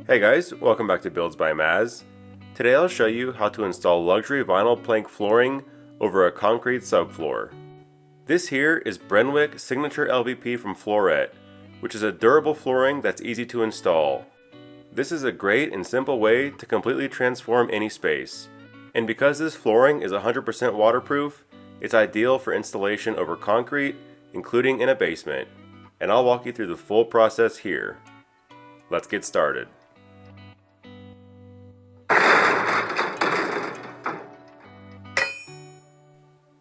Hey guys, welcome back to Builds by Maz. Today I'll show you how to install luxury vinyl plank flooring over a concrete subfloor. This here is Brunswick Signature LVP from Flooret, which is a durable flooring that's easy to install. This is a great and simple way to completely transform any space. And because this flooring is 100% waterproof, it's ideal for installation over concrete, including in a basement. And I'll walk you through the full process here. Let's get started.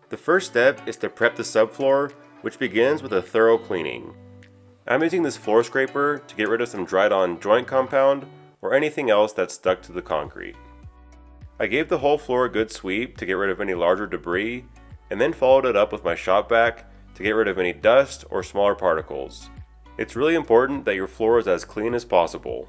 The first step is to prep the subfloor, which begins with a thorough cleaning. I'm using this floor scraper to get rid of some dried on joint compound or anything else that's stuck to the concrete. I gave the whole floor a good sweep to get rid of any larger debris, and then followed it up with my shop vac to get rid of any dust or smaller particles. It's really important that your floor is as clean as possible.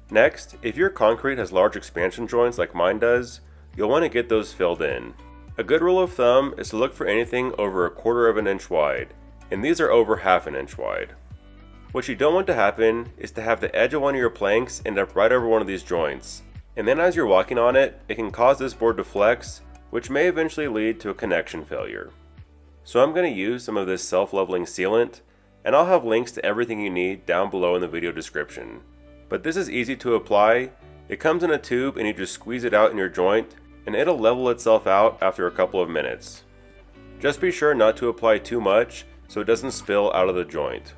Next, if your concrete has large expansion joints like mine does, you'll want to get those filled in. A good rule of thumb is to look for anything over 1/4 of an inch wide, and these are over 1/2 an inch wide. What you don't want to happen is to have the edge of one of your planks end up right over one of these joints, and then as you're walking on it, it can cause this board to flex, which may eventually lead to a connection failure. So I'm going to use some of this self-leveling sealant, and I'll have links to everything you need down below in the video description. But this is easy to apply. It comes in a tube and you just squeeze it out in your joint, and it'll level itself out after a couple of minutes. Just be sure not to apply too much so it doesn't spill out of the joint.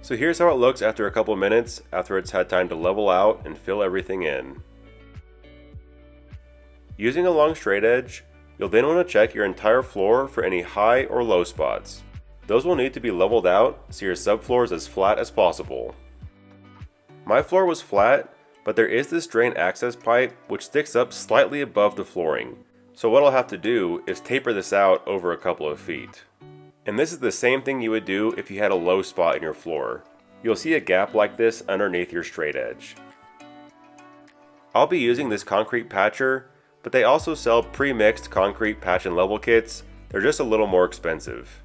So here's how it looks after a couple of minutes after it's had time to level out and fill everything in. Using a long straight edge, you'll then want to check your entire floor for any high or low spots. Those will need to be leveled out so your subfloor is as flat as possible. My floor was flat, but there is this drain access pipe which sticks up slightly above the flooring. So what I'll have to do is taper this out over a couple of feet. And this is the same thing you would do if you had a low spot in your floor. You'll see a gap like this underneath your straight edge. I'll be using this concrete patcher, but they also sell pre-mixed concrete patch and level kits. They're just a little more expensive.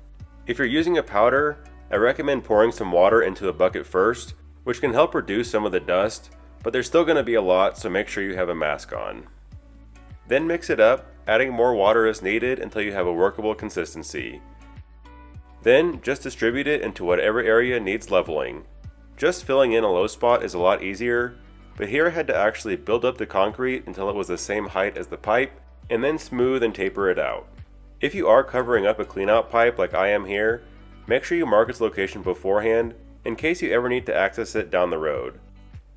If you're using a powder, I recommend pouring some water into a bucket first, which can help reduce some of the dust, but there's still going to be a lot, so make sure you have a mask on. Then mix it up, adding more water as needed until you have a workable consistency. Then just distribute it into whatever area needs leveling. Just filling in a low spot is a lot easier, but here I had to actually build up the concrete until it was the same height as the pipe, and then smooth and taper it out. If you are covering up a cleanout pipe like I am here, make sure you mark its location beforehand in case you ever need to access it down the road.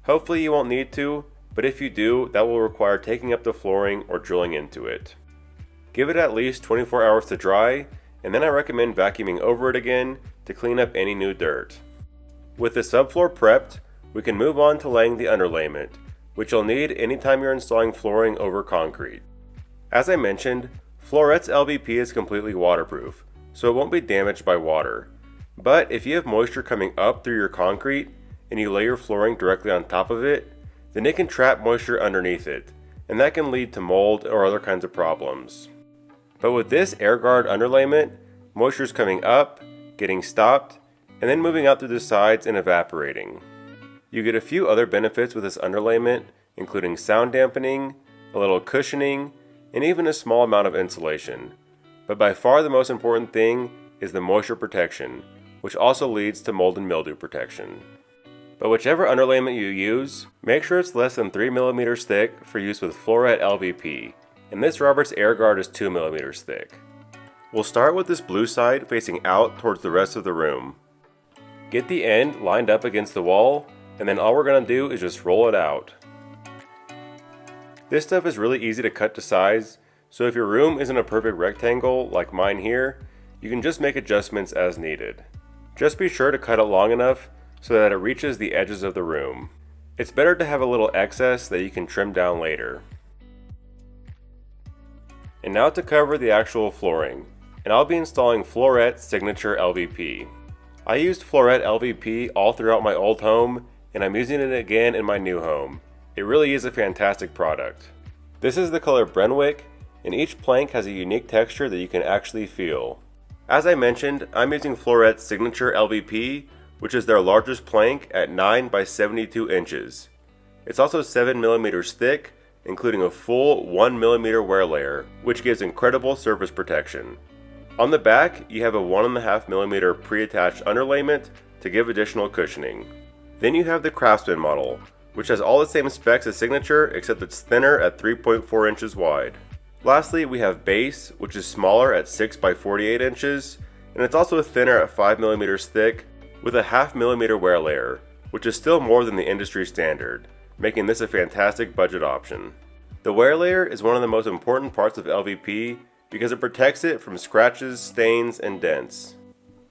Hopefully you won't need to, but if you do, that will require taking up the flooring or drilling into it. Give it at least 24 hours to dry, and then I recommend vacuuming over it again to clean up any new dirt. With the subfloor prepped, we can move on to laying the underlayment, which you'll need anytime you're installing flooring over concrete. As I mentioned, Flooret's LVP is completely waterproof, so it won't be damaged by water. But if you have moisture coming up through your concrete and you lay your flooring directly on top of it, then it can trap moisture underneath it, and that can lead to mold or other kinds of problems. But with this AirGuard underlayment, moisture is coming up, getting stopped, and then moving out through the sides and evaporating. You get a few other benefits with this underlayment, including sound dampening, a little cushioning, and even a small amount of insulation. But by far the most important thing is the moisture protection, which also leads to mold and mildew protection. But whichever underlayment you use, make sure it's less than 3 mm thick for use with Flooret LVP, and this Robert's AirGuard is 2 mm thick. We'll start with this blue side facing out towards the rest of the room. Get the end lined up against the wall, and then all we're going to do is just roll it out. This stuff is really easy to cut to size, so if your room isn't a perfect rectangle like mine here, you can just make adjustments as needed. Just be sure to cut it long enough so that it reaches the edges of the room. It's better to have a little excess that you can trim down later. And now to cover the actual flooring, and I'll be installing Flooret Signature LVP. I used Flooret LVP all throughout my old home, and I'm using it again in my new home. It really is a fantastic product. This is the color Brunswick, and each plank has a unique texture that you can actually feel. As I mentioned, I'm using Flooret's Signature LVP, which is their largest plank at 9 by 72 inches. It's also 7 millimeters thick, including a full 1 millimeter wear layer, which gives incredible surface protection. On the back, you have a 1.5 millimeter pre-attached underlayment to give additional cushioning. Then you have the Craftsman model, which has all the same specs as Signature except it's thinner at 3.4 inches wide. Lastly, we have Base, which is smaller at 6 by 48 inches, and it's also thinner at 5 millimeters thick with a 0.5 millimeter wear layer, which is still more than the industry standard, making this a fantastic budget option. The wear layer is one of the most important parts of LVP because it protects it from scratches, stains, and dents.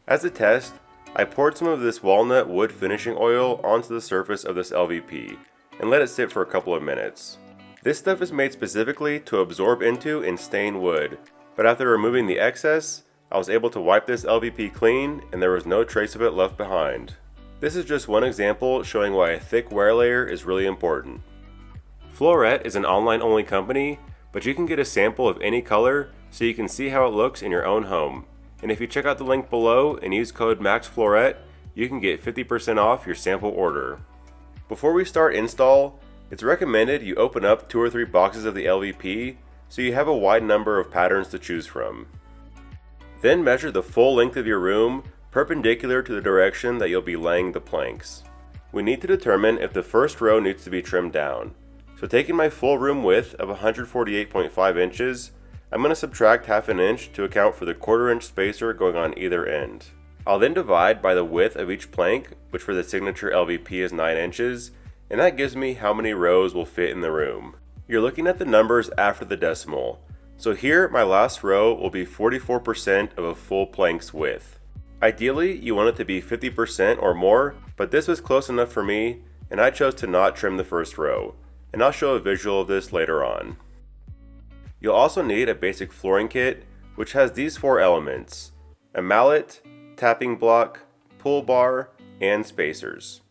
As a test, I poured some of this walnut wood finishing oil onto the surface of this LVP and let it sit for a couple of minutes. This stuff is made specifically to absorb into and stain wood, but after removing the excess, I was able to wipe this LVP clean and there was no trace of it left behind. This is just one example showing why a thick wear layer is really important. Flooret is an online-only company, but you can get a sample of any color so you can see how it looks in your own home. And if you check out the link below and use code MAXFLORET, you can get 50% off your sample order. Before we start install, it's recommended you open up 2 or 3 boxes of the LVP so you have a wide number of patterns to choose from. Then measure the full length of your room perpendicular to the direction that you'll be laying the planks. We need to determine if the first row needs to be trimmed down. So taking my full room width of 148.5 inches, I'm going to subtract 1/2 inch to account for the 1/4 inch spacer going on either end. I'll then divide by the width of each plank, which for the Signature LVP is 9 inches, and that gives me how many rows will fit in the room. You're looking at the numbers after the decimal. So here my last row will be 44% of a full plank's width. Ideally you want it to be 50% or more, but this was close enough for me and I chose to not trim the first row, and I'll show a visual of this later on. You'll also need a basic flooring kit which has these 4 elements: a mallet, tapping block, pull bar, and spacers.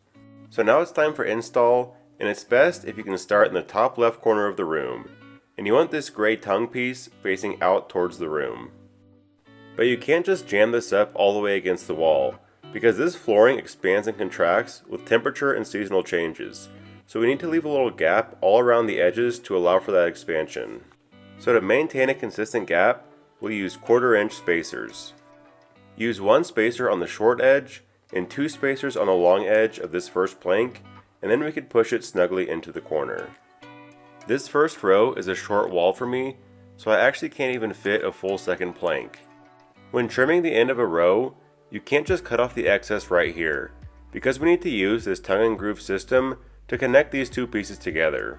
So now it's time for install, and it's best if you can start in the top left corner of the room, and you want this gray tongue piece facing out towards the room. But you can't just jam this up all the way against the wall, because this flooring expands and contracts with temperature and seasonal changes, so we need to leave a little gap all around the edges to allow for that expansion. So to maintain a consistent gap, we'll use 1/4 inch spacers. Use 1 spacer on the short edge and 2 spacers on the long edge of this first plank, and then we could push it snugly into the corner. This first row is a short wall for me, so I actually can't even fit a full second plank. When trimming the end of a row, you can't just cut off the excess right here, because we need to use this tongue and groove system to connect these 2 pieces together.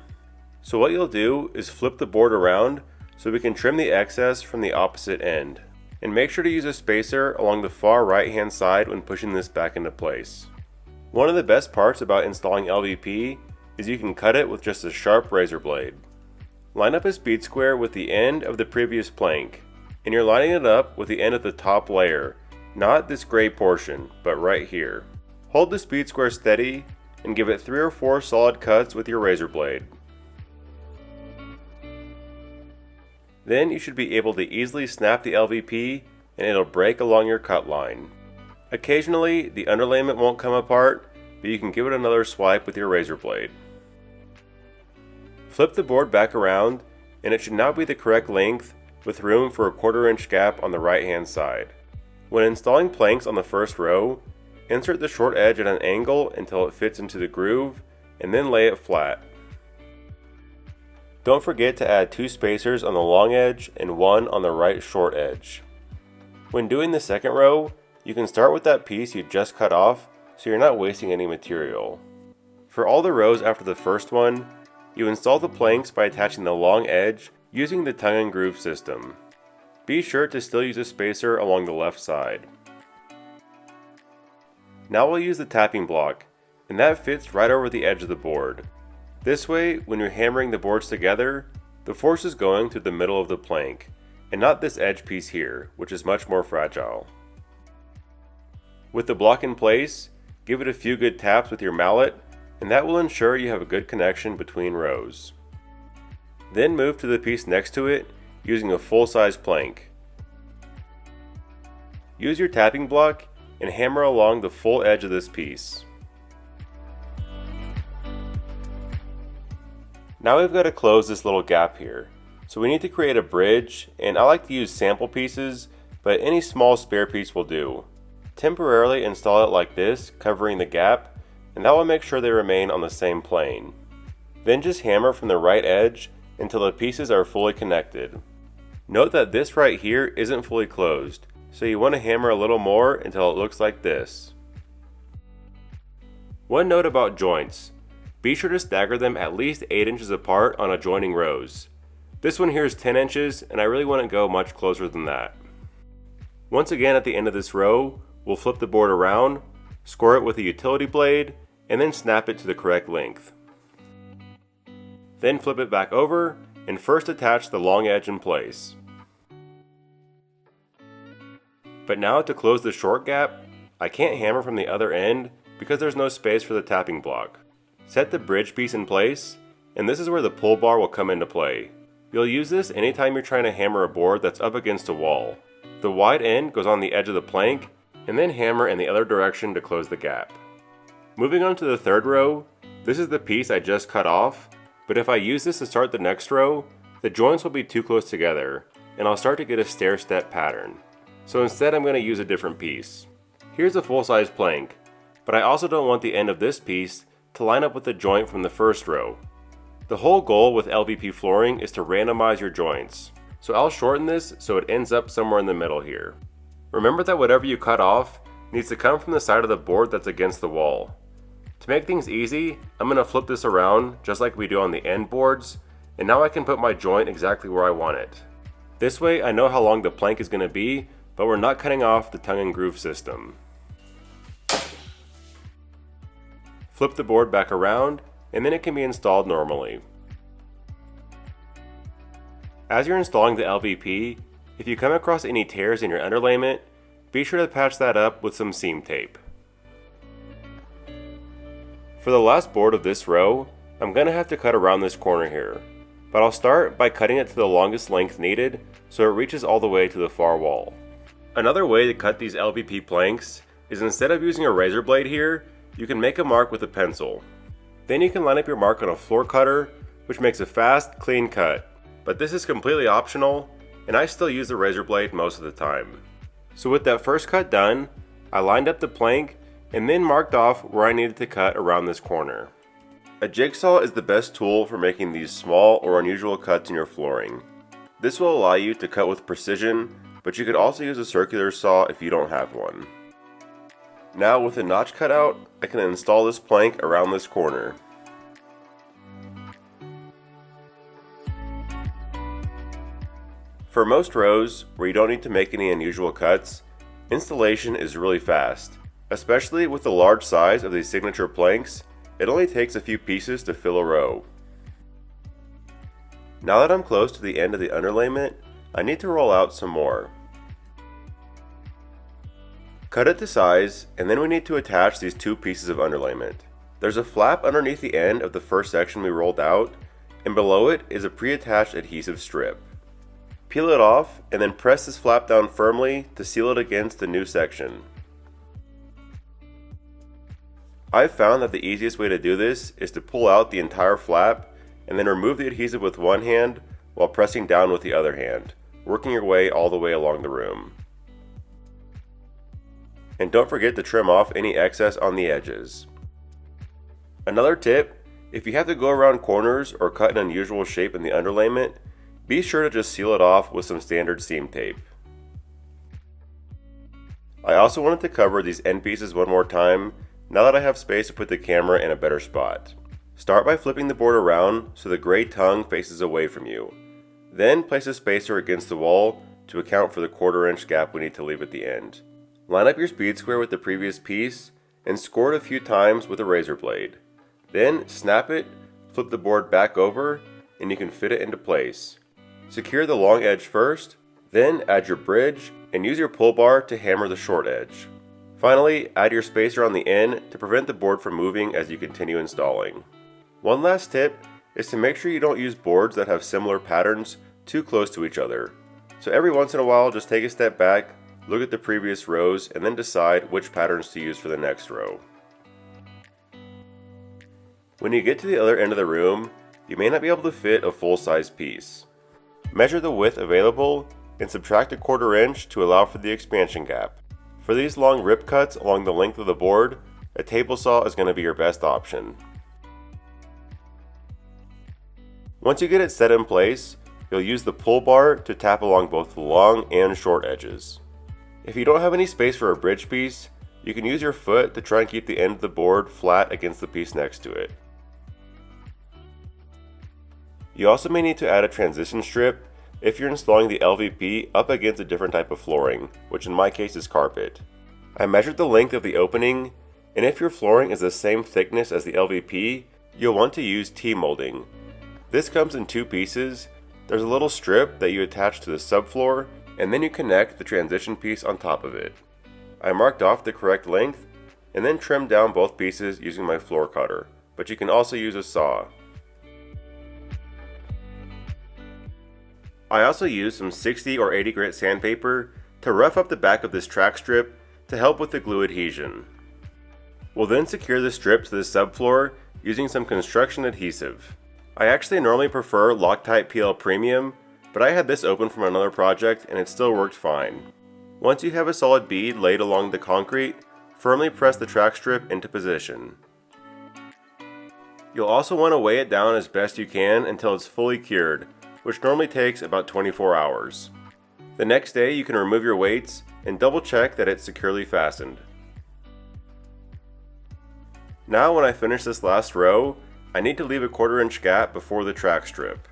So what you'll do is flip the board around so we can trim the excess from the opposite end. And make sure to use a spacer along the far right hand side when pushing this back into place. One of the best parts about installing LVP is you can cut it with just a sharp razor blade. Line up a speed square with the end of the previous plank, and you're lining it up with the end of the top layer, not this gray portion, but right here. Hold the speed square steady and give it 3 or 4 solid cuts with your razor blade. Then you should be able to easily snap the LVP and it'll break along your cut line. Occasionally the underlayment won't come apart, but you can give it another swipe with your razor blade. Flip the board back around and it should now be the correct length with room for a 1/4 inch gap on the right hand side. When installing planks on the first row, insert the short edge at an angle until it fits into the groove and then lay it flat. Don't forget to add 2 spacers on the long edge and 1 on the right short edge. When doing the second row, you can start with that piece you just cut off so you're not wasting any material. For all the rows after the first one, you install the planks by attaching the long edge using the tongue and groove system. Be sure to still use a spacer along the left side. Now we'll use the tapping block, and that fits right over the edge of the board. This way, when you're hammering the boards together, the force is going through the middle of the plank, and not this edge piece here, which is much more fragile. With the block in place, give it a few good taps with your mallet, and that will ensure you have a good connection between rows. Then move to the piece next to it using a full-size plank. Use your tapping block and hammer along the full edge of this piece. Now we've got to close this little gap here. So we need to create a bridge, and I like to use sample pieces, but any small spare piece will do. Temporarily install it like this, covering the gap, and that will make sure they remain on the same plane. Then just hammer from the right edge until the pieces are fully connected. Note that this right here isn't fully closed, so you want to hammer a little more until it looks like this. One note about joints. Be sure to stagger them at least 8 inches apart on adjoining rows. This one here is 10 inches, and I really wouldn't go much closer than that. Once again, at the end of this row, we'll flip the board around, score it with a utility blade, and then snap it to the correct length. Then flip it back over, and first attach the long edge in place. But now to close the short gap, I can't hammer from the other end because there's no space for the tapping block. Set the bridge piece in place, and this is where the pull bar will come into play. You'll use this anytime you're trying to hammer a board that's up against a wall. The wide end goes on the edge of the plank, and then hammer in the other direction to close the gap. Moving on to the third row, this is the piece I just cut off, but if I use this to start the next row, the joints will be too close together, and I'll start to get a stair-step pattern. So instead I'm going to use a different piece. Here's a full-size plank, but I also don't want the end of this piece to line up with the joint from the first row. The whole goal with LVP flooring is to randomize your joints. So I'll shorten this so it ends up somewhere in the middle here. Remember that whatever you cut off needs to come from the side of the board that's against the wall. To make things easy, I'm going to flip this around just like we do on the end boards, and now I can put my joint exactly where I want it. This way I know how long the plank is going to be, but we're not cutting off the tongue and groove system. Flip the board back around, and then it can be installed normally. As you're installing the LVP, if you come across any tears in your underlayment, be sure to patch that up with some seam tape. For the last board of this row, I'm going to have to cut around this corner here, but I'll start by cutting it to the longest length needed so it reaches all the way to the far wall. Another way to cut these LVP planks is instead of using a razor blade here, you can make a mark with a pencil. Then you can line up your mark on a floor cutter, which makes a fast, clean cut. But this is completely optional, and I still use the razor blade most of the time. So with that first cut done, I lined up the plank and then marked off where I needed to cut around this corner. A jigsaw is the best tool for making these small or unusual cuts in your flooring. This will allow you to cut with precision, but you could also use a circular saw if you don't have one. Now with a notch cut out, I can install this plank around this corner. For most rows, where you don't need to make any unusual cuts, installation is really fast. Especially with the large size of these signature planks, it only takes a few pieces to fill a row. Now that I'm close to the end of the underlayment, I need to roll out some more. Cut it to size, and then we need to attach these two pieces of underlayment. There's a flap underneath the end of the first section we rolled out, and below it is a pre-attached adhesive strip. Peel it off, and then press this flap down firmly to seal it against the new section. I've found that the easiest way to do this is to pull out the entire flap, and then remove the adhesive with one hand while pressing down with the other hand, working your way all the way along the room. And don't forget to trim off any excess on the edges. Another tip, if you have to go around corners or cut an unusual shape in the underlayment, be sure to just seal it off with some standard seam tape. I also wanted to cover these end pieces one more time now that I have space to put the camera in a better spot. Start by flipping the board around so the gray tongue faces away from you. Then place a spacer against the wall to account for the 1/4 inch gap we need to leave at the end. Line up your speed square with the previous piece and score it a few times with a razor blade. Then snap it, flip the board back over, and you can fit it into place. Secure the long edge first, then add your bridge and use your pull bar to hammer the short edge. Finally, add your spacer on the end to prevent the board from moving as you continue installing. One last tip is to make sure you don't use boards that have similar patterns too close to each other. So every once in a while, just take a step back, look at the previous rows, and then decide which patterns to use for the next row. When you get to the other end of the room, you may not be able to fit a full-size piece. Measure the width available and subtract a 1/4 inch to allow for the expansion gap. For these long rip cuts along the length of the board, a table saw is going to be your best option. Once you get it set in place, you'll use the pull bar to tap along both the long and short edges. If you don't have any space for a bridge piece, you can use your foot to try and keep the end of the board flat against the piece next to it. You also may need to add a transition strip if you're installing the LVP up against a different type of flooring, which in my case is carpet. I measured the length of the opening, and if your flooring is the same thickness as the LVP, you'll want to use T-molding. This comes in 2 pieces. There's a little strip that you attach to the subfloor, and then you connect the transition piece on top of it. I marked off the correct length, and then trimmed down both pieces using my floor cutter, but you can also use a saw. I also used some 60 or 80 grit sandpaper to rough up the back of this track strip to help with the glue adhesion. We'll then secure the strip to the subfloor using some construction adhesive. I actually normally prefer Loctite PL Premium, but I had this open from another project and it still worked fine. Once you have a solid bead laid along the concrete, firmly press the track strip into position. You'll also want to weigh it down as best you can until it's fully cured, which normally takes about 24 hours. The next day you can remove your weights and double check that it's securely fastened. Now when I finish this last row, I need to leave a 1/4 inch gap before the track strip.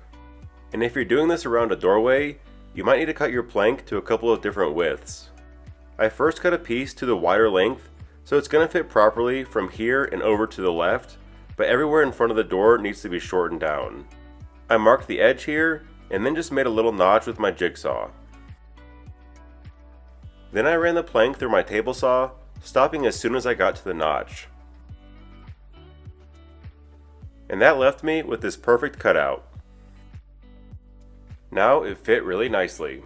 And if you're doing this around a doorway, you might need to cut your plank to a couple of different widths. I first cut a piece to the wider length, so it's going to fit properly from here and over to the left, but everywhere in front of the door needs to be shortened down. I marked the edge here, and then just made a little notch with my jigsaw. Then I ran the plank through my table saw, stopping as soon as I got to the notch. And that left me with this perfect cutout. Now it fit really nicely.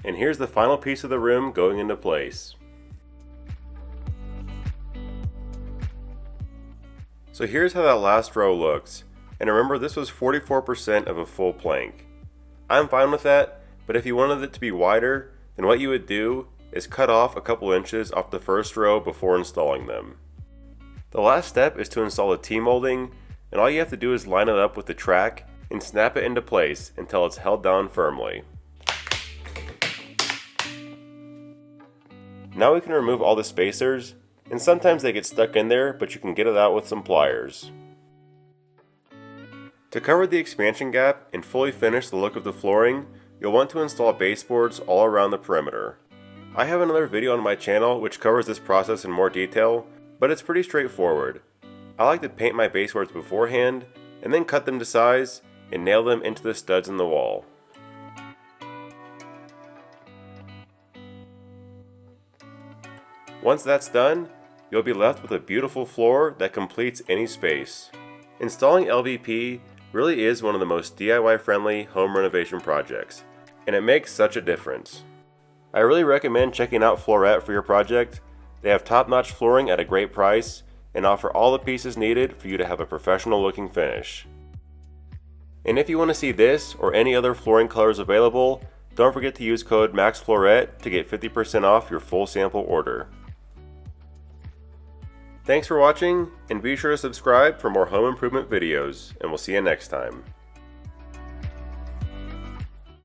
And here's the final piece of the room going into place. So here's how that last row looks. And remember, this was 44% of a full plank. I'm fine with that, but if you wanted it to be wider, then what you would do is cut off a couple inches off the first row before installing them. The last step is to install the T-molding, and all you have to do is line it up with the track and snap it into place until it's held down firmly. Now we can remove all the spacers, and sometimes they get stuck in there, but you can get it out with some pliers. To cover the expansion gap and fully finish the look of the flooring, you'll want to install baseboards all around the perimeter. I have another video on my channel which covers this process in more detail, but it's pretty straightforward. I like to paint my baseboards beforehand, and then cut them to size and nail them into the studs in the wall. Once that's done, you'll be left with a beautiful floor that completes any space. Installing LVP really is one of the most DIY friendly home renovation projects, and it makes such a difference. I really recommend checking out Flooret for your project. They have top-notch flooring at a great price and offer all the pieces needed for you to have a professional looking finish. And if you want to see this or any other flooring colors available, don't forget to use code MAXFLORET to get 50% off your full sample order. Thanks for watching, and be sure to subscribe for more home improvement videos, and we'll see you next time.